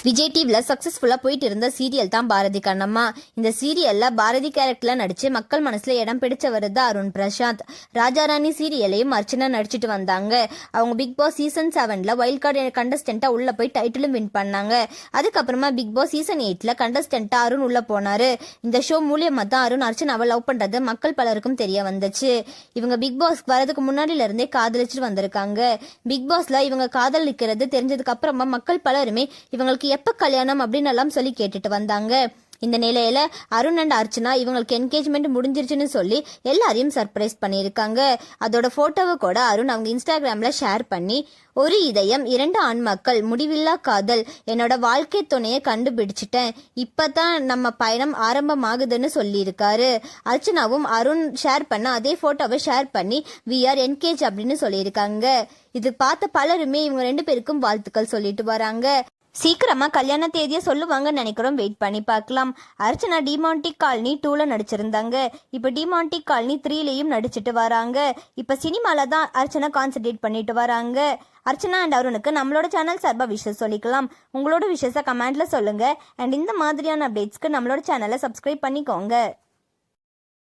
விஜய் டிவியில் சக்ஸஸ்ஃபுல்லாக போயிட்டு இருந்த சீரியல் தான் பாரதி கண்ணம்மா. இந்த சீரியலில் பாரதி கேரக்டரில் நடித்து மக்கள் மனசில் இடம் பிடிச்சவர் தான் அருண் பிரசாந்த். ராஜாராணி சீரியலையும் அர்ச்சனா நடிச்சிட்டு வந்தாங்க. அவங்க பிக் பாஸ் சீசன் 7ல் வைல்ட் கார்டு கண்டஸ்டண்ட்டாக உள்ளே போய் டைட்டிலும் வின் பண்ணாங்க. அதுக்கப்புறமா பிக் பாஸ் சீசன் 8ல் கண்டஸ்டண்ட்டாக அருண் உள்ளே போனார். இந்த ஷோ மூலியமாக தான் அருண் அர்ச்சனாவை லவ் பண்ணுறது மக்கள் பலருக்கும் தெரிய வந்துச்சு. இவங்க பிக் பாஸ்க்கு வரதுக்கு முன்னாடியிலேருந்தே காதலிச்சுட்டு வந்திருக்காங்க. பிக் பாஸில் இவங்க காதலிக்கிறது தெரிஞ்சதுக்கு அப்புறமா மக்கள் பலருமே இவங்களுக்கு எப்ப கல்யாணம் அப்படின்னு எல்லாம் சொல்லி கேட்டுட்டு வந்தாங்க. இந்த நிலையில அருண் அண்ட் அர்ச்சனா இவங்களுக்கு என்கேஜ்மெண்ட் முடிஞ்சிருச்சுன்னு சொல்லி எல்லாரையும் சர்ப்ரைஸ் பண்ணியிருக்காங்க. அதோட போட்டோவை கூட அருண் அவங்க இன்ஸ்டாகிராம்ல ஷேர் பண்ணி, ஒரு இதயம், 2 ஆண்மக்கள், முடிவில்லா காதல், என்னோட வாழ்க்கை துணையை கண்டுபிடிச்சிட்டேன், இப்பதான் நம்ம பயணம் ஆரம்பமாகுதுன்னு சொல்லியிருக்காரு. அர்ச்சனாவும் அருண் ஷேர் பண்ண அதே போட்டோவை ஷேர் பண்ணி வி ஆர் என்கேஜ் அப்படின்னு சொல்லியிருக்காங்க. இது பார்த்த பலருமே இவங்க 2 பேருக்கும் வாழ்த்துக்கள் சொல்லிட்டு வராங்க. சீக்கிரமா கல்யாண தேதியை சொல்லுவாங்கன்னு நினைக்கிறோம், வெயிட் பண்ணி பார்க்கலாம். அர்ச்சனா டிமாண்டிக் காலனி 2ல நடிச்சிருந்தாங்க. இப்போ டிமாண்டிக் காலனி 3லையும் நடிச்சிட்டு வராங்க. இப்போ சினிமால தான் அர்ச்சனா கான்சென்ட்ரேட் பண்ணிட்டு வராங்க. அர்ச்சனா அண்ட் அருணுக்கு நம்மளோட சேனல் சார்பாக விஷயம் சொல்லிக்கலாம். உங்களோட விஷயத்தை கமெண்ட்ல சொல்லுங்க. அண்ட் இந்த மாதிரியான அப்டேட்ஸ்க்கு நம்மளோட சேனலை சப்ஸ்கிரைப் பண்ணிக்கோங்க.